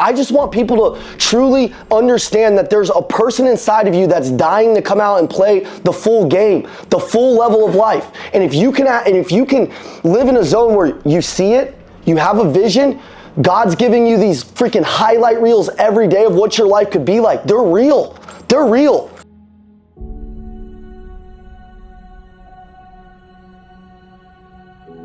I just want people to truly understand that there's a person inside of you that's dying to come out and play the full game, the full level of life. And if you can live in a zone where you see it, you have a vision, God's giving you these freaking highlight reels every day of what your life could be like. They're real. They're real.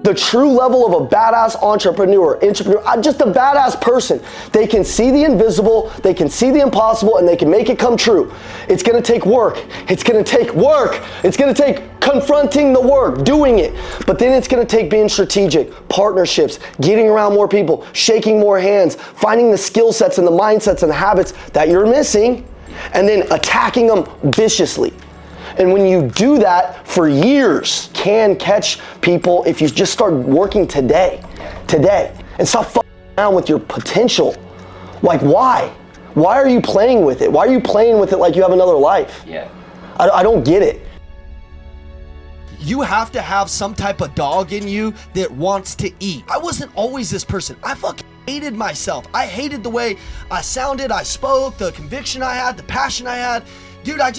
The true level of a badass entrepreneur, just a badass person. They can see the invisible, they can see the impossible, and they can make it come true. It's gonna take work. It's gonna take work. It's gonna take confronting the work, doing it. But then it's gonna take being strategic, partnerships, getting around more people, shaking more hands, finding the skill sets and the mindsets and the habits that you're missing, and then attacking them viciously. And when you do that for years, can catch people if you just start working today, and stop fucking around with your potential. Like, why? Why are you playing with it? Why are you playing with it like you have another life? Yeah. I don't get it. You have to have some type of dog in you that wants to eat. I wasn't always this person. I fucking hated myself. I hated the way I sounded, I spoke, the conviction I had, the passion I had. Dude, I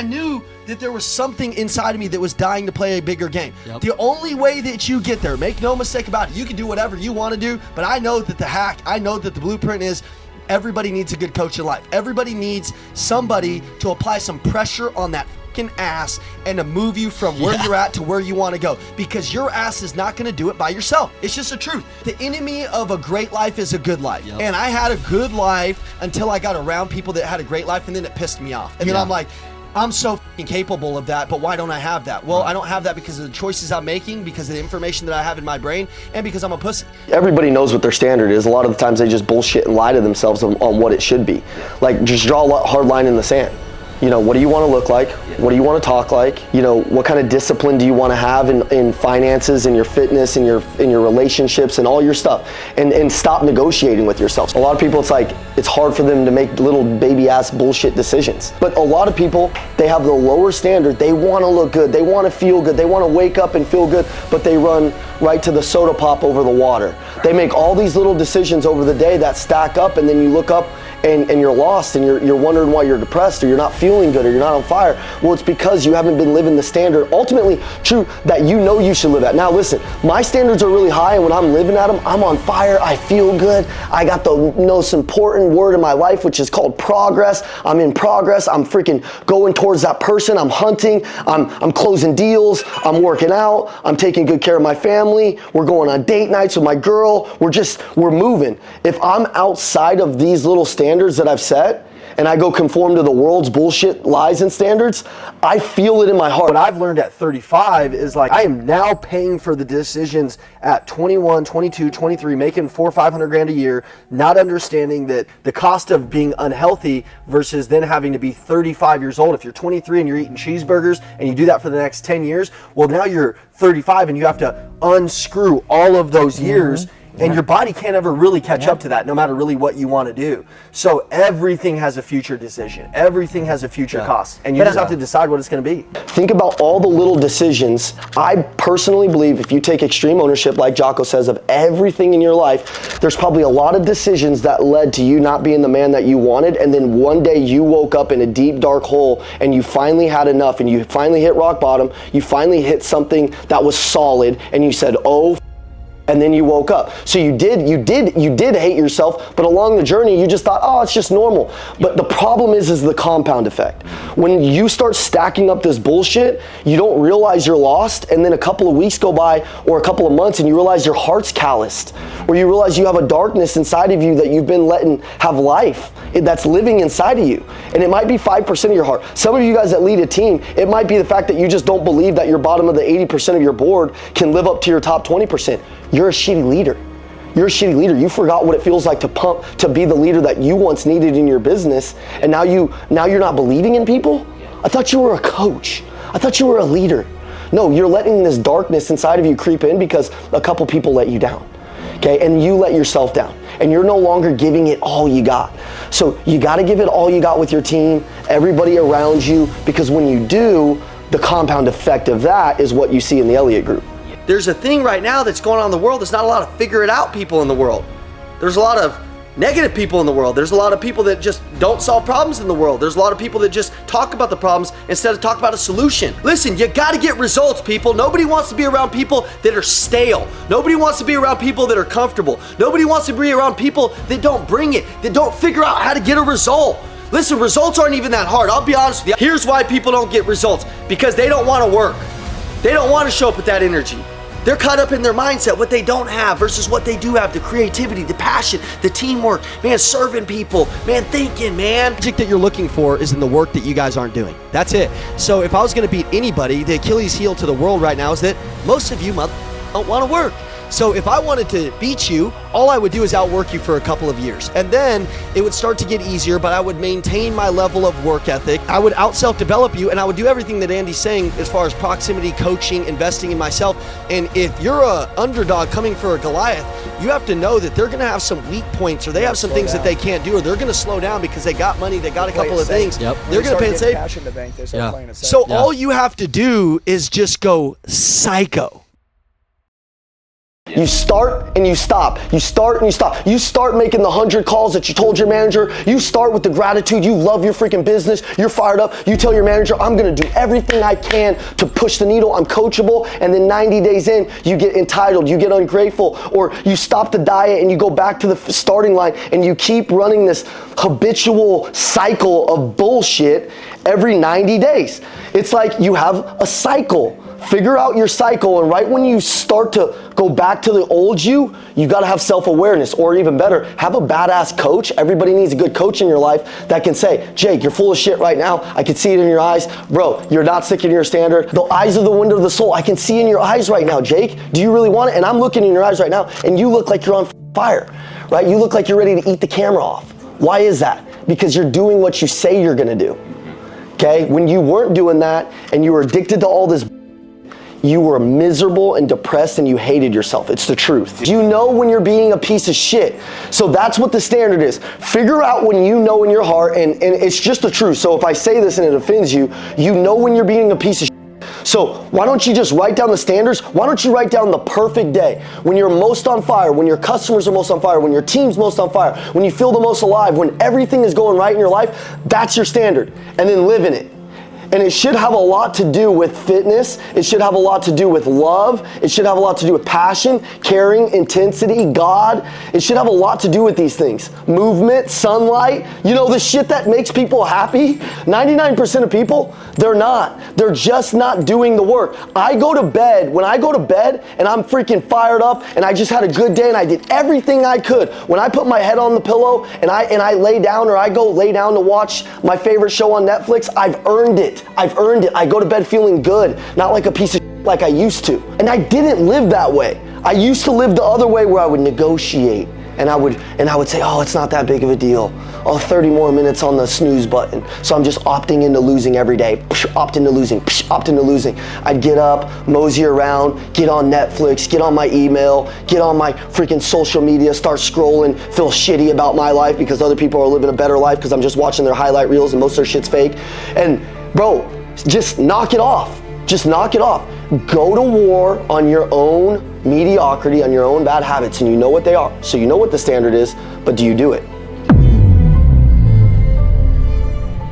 knew that there was something inside of me that was dying to play a bigger game. Yep. The only way that you get there, make no mistake about it, you can do whatever you want to do, but I know that the blueprint is everybody needs a good coach in life. Everybody needs somebody to apply some pressure on that fucking ass and to move you from where you're at to where you want to go, because your ass is not going to do it by yourself. It's just the truth. The enemy of a great life is a good life. Yep. And I had a good life until I got around people that had a great life, and then it pissed me off. And then I'm like, I'm so fucking capable of that, but why don't I have that? Well, I don't have that because of the choices I'm making, because of the information that I have in my brain, and because I'm a pussy. Everybody knows what their standard is. A lot of the times they just bullshit and lie to themselves on what it should be. Like, just draw a hard line in the sand. You know, what do you want to look like? What do you want to talk like? You know, what kind of discipline do you want to have in finances, in your fitness, in your relationships, and all your stuff? And stop negotiating with yourself. A lot of people, it's hard for them to make little baby ass bullshit decisions. But a lot of people, they have the lower standard. They want to look good. They want to feel good. They want to wake up and feel good, but they run right to the soda pop over the water. They make all these little decisions over the day that stack up, and then you look up and you're lost, and you're wondering why you're depressed, or you're not feeling good, or you're not on fire. Well, it's because you haven't been living the standard, ultimately true, that you know you should live at. Now listen, my standards are really high, and when I'm living at them, I'm on fire, I feel good. I got the most important word in my life, which is called progress. I'm in progress. I'm freaking going towards that person. I'm hunting. I'm closing deals. I'm working out. I'm taking good care of my family. We're going on date nights with my girl. We're moving. If I'm outside of these little standards that I've set, and I go conform to the world's bullshit lies and standards, I feel it in my heart. What I've learned at 35 is I am now paying for the decisions at 21, 22, 23, making $400,000 or $500,000 a year, not understanding that the cost of being unhealthy versus then having to be 35 years old. If you're 23 and you're eating cheeseburgers and you do that for the next 10 years, well, now you're 35 and you have to unscrew all of those years. And your body can't ever really catch up to that, no matter really what you want to do. So everything has a future decision. Everything has a future cost. And you just have to decide what it's going to be. Think about all the little decisions. I personally believe if you take extreme ownership, like Jocko says, of everything in your life, there's probably a lot of decisions that led to you not being the man that you wanted. And then one day you woke up in a deep, dark hole and you finally had enough, and you finally hit rock bottom. You finally hit something that was solid, and you said, oh, and then you woke up. So you did hate yourself, but along the journey you just thought, oh, it's just normal. But the problem is the compound effect. When you start stacking up this bullshit, you don't realize you're lost, and then a couple of weeks go by, or a couple of months, and you realize your heart's calloused, or you realize you have a darkness inside of you that you've been letting have life, that's living inside of you. And it might be 5% of your heart. Some of you guys that lead a team, it might be the fact that you just don't believe that your bottom of the 80% of your board can live up to your top 20%. You're a shitty leader. You're a shitty leader. You forgot what it feels like to be the leader that you once needed in your business, and now you're not believing in people? I thought you were a coach. I thought you were a leader. No, you're letting this darkness inside of you creep in because a couple people let you down. Okay, and you let yourself down, and you're no longer giving it all you got. So you got to give it all you got with your team, everybody around you, because when you do, the compound effect of that is what you see in the Elliott Group. There's a thing right now that's going on in the world. There's not a lot of figure it out people in the world. There's a lot of negative people in the world. There's a lot of people that just don't solve problems in the world. There's a lot of people that just talk about the problems instead of talk about a solution. Listen, you gotta get results, people. Nobody wants to be around people that are stale. Nobody wants to be around people that are comfortable. Nobody wants to be around people that don't bring it, that don't figure out how to get a result. Listen, results aren't even that hard. I'll be honest with you. Here's why people don't get results. Because they don't want to work. They don't want to show up with that energy. They're caught up in their mindset, what they don't have versus what they do have, the creativity, the passion, the teamwork, man, serving people, man, thinking, man. The magic that you're looking for is in the work that you guys aren't doing. That's it. So if I was gonna beat anybody, the Achilles heel to the world right now is that most of you don't wanna work. So if I wanted to beat you, all I would do is outwork you for a couple of years. And then it would start to get easier, but I would maintain my level of work ethic. I would out self-develop you, and I would do everything that Andy's saying as far as proximity, coaching, investing in myself. And if you're a underdog coming for a Goliath, you have to know that they're gonna have some weak points, or they have some things that they can't do, or they're gonna slow down because they got money, they got a couple of things. Yep. They're gonna pay it safe. Cash in the bank, they start playing it safe. So all you have to do is just go psycho. You start and you stop. You start and you stop. You start making the 100 calls that you told your manager. You start with the gratitude. You love your freaking business. You're fired up. You tell your manager, I'm going to do everything I can to push the needle. I'm coachable. And then 90 days in, you get entitled. You get ungrateful. Or you stop the diet and you go back to the starting line and you keep running this habitual cycle of bullshit every 90 days. It's like you have a cycle. Figure out your cycle, and right when you start to go back to the old you got to have self-awareness, or even better, have a badass coach. Everybody needs a good coach in your life that can say, Jake, you're full of shit right now. I can see it in your eyes. Bro, you're not sticking to your standard. The eyes are the window of the soul. I can see in your eyes right now, Jake. Do you really want it? And I'm looking in your eyes right now, and you look like you're on fire, right? You look like you're ready to eat the camera off. Why is that? Because you're doing what you say you're going to do. Okay? When you weren't doing that, and you were addicted to all this, you were miserable and depressed and you hated yourself. It's the truth. You know when you're being a piece of shit. So that's what the standard is. Figure out when you know in your heart, and it's just the truth. So if I say this and it offends you, you know when you're being a piece of shit. So why don't you just write down the standards? Why don't you write down the perfect day when you're most on fire, when your customers are most on fire, when your team's most on fire, when you feel the most alive, when everything is going right in your life? That's your standard. And then live in it. And it should have a lot to do with fitness. It should have a lot to do with love. It should have a lot to do with passion, caring, intensity, God. It should have a lot to do with these things. Movement, sunlight, you know, the shit that makes people happy. 99% of people, they're not. They're just not doing the work. When I go to bed and I'm freaking fired up and I just had a good day and I did everything I could. When I put my head on the pillow and I lay down, or I go lay down to watch my favorite show on Netflix, I've earned it. I've earned it. I go to bed feeling good, not like a piece of shit like I used to. And I didn't live that way. I used to live the other way, where I would negotiate and I would say, oh, it's not that big of a deal. Oh, 30 more minutes on the snooze button. So I'm just opting into losing every day. Opt into losing, opt into losing. I'd get up, mosey around, get on Netflix, get on my email, get on my freaking social media, start scrolling, feel shitty about my life because other people are living a better life because I'm just watching their highlight reels and most of their shit's fake. And bro, just knock it off. Just knock it off. Go to war on your own mediocrity, on your own bad habits, and you know what they are. So you know what the standard is, but do you do it?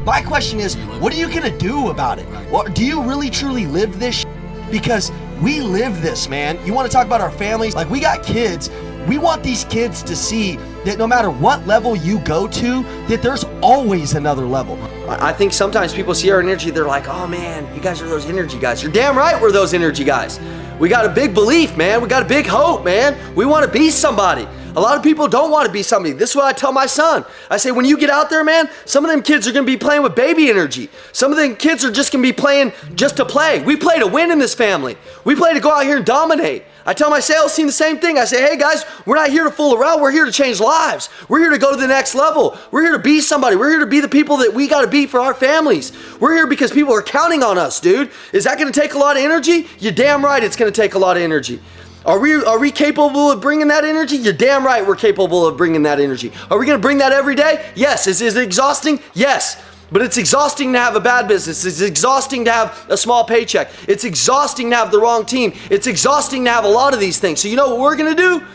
My question is, what are you gonna do about it? Do you really truly live this shit? Because we live this, man. You wanna talk about our families? Like, we got kids. We want these kids to see that no matter what level you go to, that there's always another level. I think sometimes people see our energy, they're like, oh man, you guys are those energy guys. You're damn right we're those energy guys. We got a big belief, man. We got a big hope, man. We want to be somebody. A lot of people don't want to be somebody. This is what I tell my son. I say, when you get out there, man, some of them kids are going to be playing with baby energy. Some of them kids are just going to be playing just to play. We play to win in this family. We play to go out here and dominate. I tell my sales team the same thing. I say, hey guys, we're not here to fool around. We're here to change lives. We're here to go to the next level. We're here to be somebody. We're here to be the people that we got to be for our families. We're here because people are counting on us, dude. Is that going to take a lot of energy? You're damn right it's going to take a lot of energy. Are we capable of bringing that energy? You're damn right we're capable of bringing that energy. Are we going to bring that every day? Yes. Is it exhausting? Yes. But it's exhausting to have a bad business. It's exhausting to have a small paycheck. It's exhausting to have the wrong team. It's exhausting to have a lot of these things. So you know what we're going to do?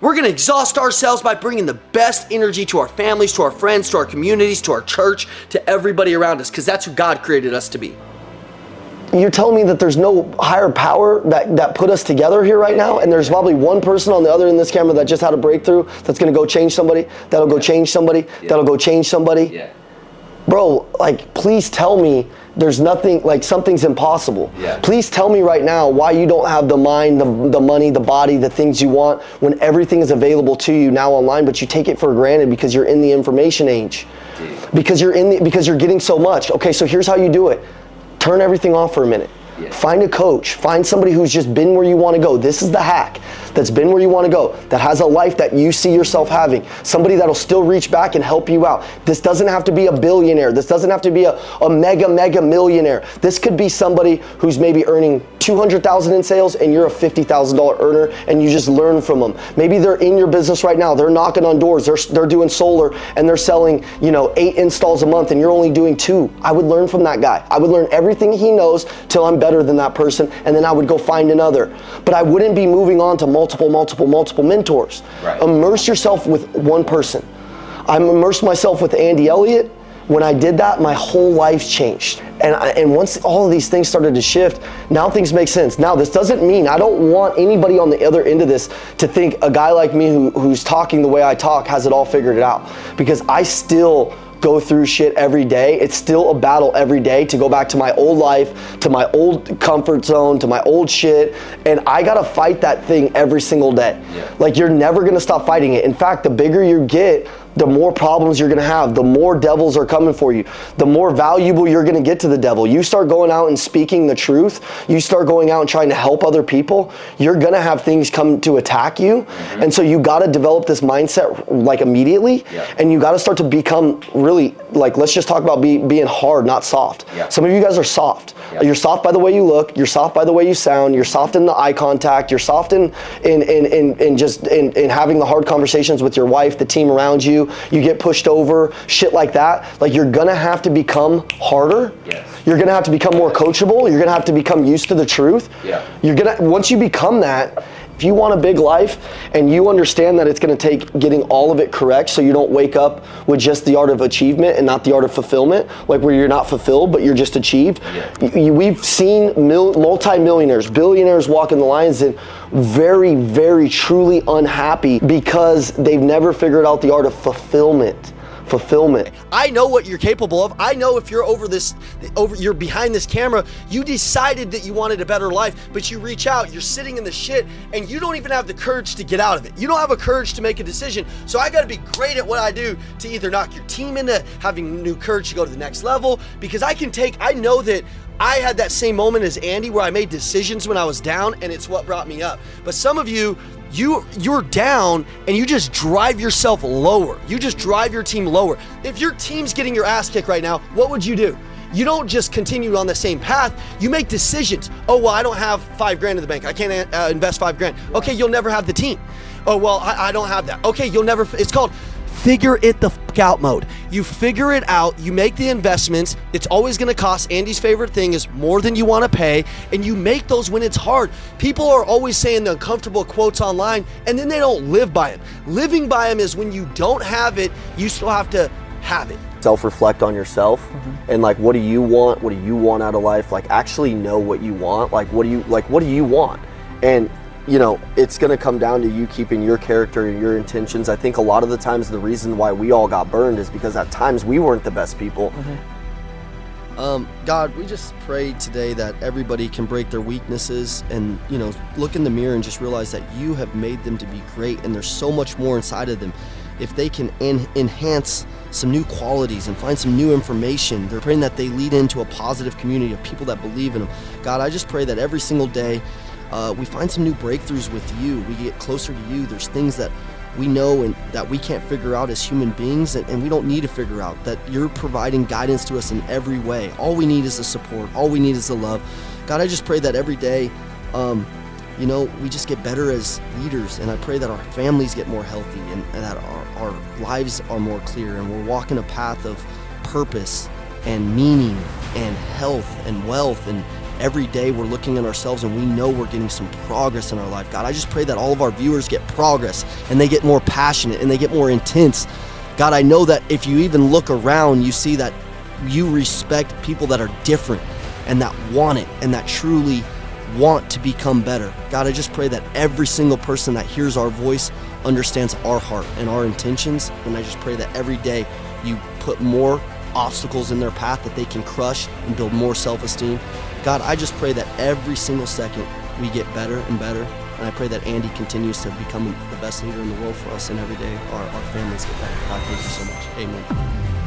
We're gonna exhaust ourselves by bringing the best energy to our families, to our friends, to our communities, to our church, to everybody around us, because that's who God created us to be. You're telling me that there's no higher power that put us together here right now, and there's probably one person on the other in this camera that just had a breakthrough that's gonna go change somebody, that'll go change somebody, that'll go change somebody? Yeah. Bro, like, please tell me there's nothing, like, something's impossible. Yeah. Please tell me right now why you don't have the mind, the money, the body, the things you want when everything is available to you now online, but you take it for granted because you're in the information age. Because you're getting so much. Okay, so here's how you do it. Turn everything off for a minute. Yeah. Find a coach. Find somebody who's just been where you want to go. This is the hack. That's been where you want to go. That has a life that you see yourself having. Somebody that'll still reach back and help you out. This doesn't have to be a billionaire. This doesn't have to be a mega millionaire. This could be somebody who's maybe earning $200,000 in sales and you're a $50,000 earner and you just learn from them. Maybe they're in your business right now. They're knocking on doors. They're doing solar and they're selling, 8 installs a month and you're only doing 2. I would learn from that guy. I would learn everything he knows till I'm better than that person, and then I would go find another. But I wouldn't be moving on to multiple mentors. Right. Immerse yourself with one person. I'm immersed myself with Andy Elliott. When I did that, my whole life changed. And once all of these things started to shift, now things make sense. Now, this doesn't mean, I don't want anybody on the other end of this to think a guy like me who's talking the way I talk has it all figured out. Because I still go through shit every day. It's still a battle every day to go back to my old life, to my old comfort zone, to my old shit. And I gotta fight that thing every single day. Yeah. Like, you're never gonna stop fighting it. In fact, the bigger you get, the more problems you're gonna have, the more devils are coming for you, the more valuable you're gonna get to the devil. You start going out and speaking the truth, you start going out and trying to help other people, you're gonna have things come to attack you. Mm-hmm. And so you gotta develop this mindset like immediately, and you gotta start to become really, like, let's just talk about being hard, not soft. Some of you guys are soft. You're soft by the way you look, you're soft by the way you sound, you're soft in the eye contact, you're soft in having the hard conversations with your wife, the team around you. You get pushed over, shit like that. Like, you're gonna have to become harder. Yes. You're gonna have to become more coachable. You're gonna have to become used to the truth. Yeah. Once you become that, if you want a big life and you understand that it's gonna take getting all of it correct so you don't wake up with just the art of achievement and not the art of fulfillment, like where you're not fulfilled but you're just achieved. We've seen multi-millionaires, billionaires walking the lines and very, very truly unhappy because they've never figured out the art of fulfillment. I know what you're capable of. I know if you're you're behind this camera, you decided that you wanted a better life, but you reach out, you're sitting in the shit, and you don't even have the courage to get out of it. You don't have a courage to make a decision. So I gotta be great at what I do to either knock your team into having new courage to go to the next level, because I know that I had that same moment as Andy where I made decisions when I was down, and it's what brought me up. But some of you're down and you just drive yourself lower. You just drive your team lower. If your team's getting your ass kicked right now, what would you do? You don't just continue on the same path. You make decisions. Oh, well, I don't have $5 grand in the bank. I can't invest $5 grand. Okay, you'll never have the team. Oh, well, I don't have that. Okay, it's called figure it the fuck out mode. You figure it out, you make the investments, it's always gonna cost. Andy's favorite thing is more than you wanna pay, and you make those when it's hard. People are always saying the uncomfortable quotes online, and then they don't live by them. Living by them is when you don't have it, you still have to have it. Self-reflect on yourself and, like, what do you want? What do you want out of life? Like, actually know what you want. What do you want? And it's gonna come down to you keeping your character and your intentions. I think a lot of the times the reason why we all got burned is because at times we weren't the best people. God, we just pray today that everybody can break their weaknesses and, look in the mirror and just realize that you have made them to be great, and there's so much more inside of them. If they can enhance some new qualities and find some new information, they're praying that they lead into a positive community of people that believe in them. God, I just pray that every single day we find some new breakthroughs with you. We get closer to you. There's things that we know and that we can't figure out as human beings, and we don't need to figure out, that you're providing guidance to us in every way. All we need is the support. All we need is the love. God, I just pray that every day, we just get better as leaders, and I pray that our families get more healthy and that our lives are more clear, and we're walking a path of purpose and meaning and health and wealth and every day we're looking at ourselves and we know we're getting some progress in our life. God, I just pray that all of our viewers get progress and they get more passionate and they get more intense. God, I know that if you even look around, you see that you respect people that are different and that want it and that truly want to become better. God, I just pray that every single person that hears our voice understands our heart and our intentions. And I just pray that every day you put more obstacles in their path that they can crush and build more self-esteem. God, I just pray that every single second we get better and better. And I pray that Andy continues to become the best leader in the world for us, and every day our families get better. God, thank you so much. Amen.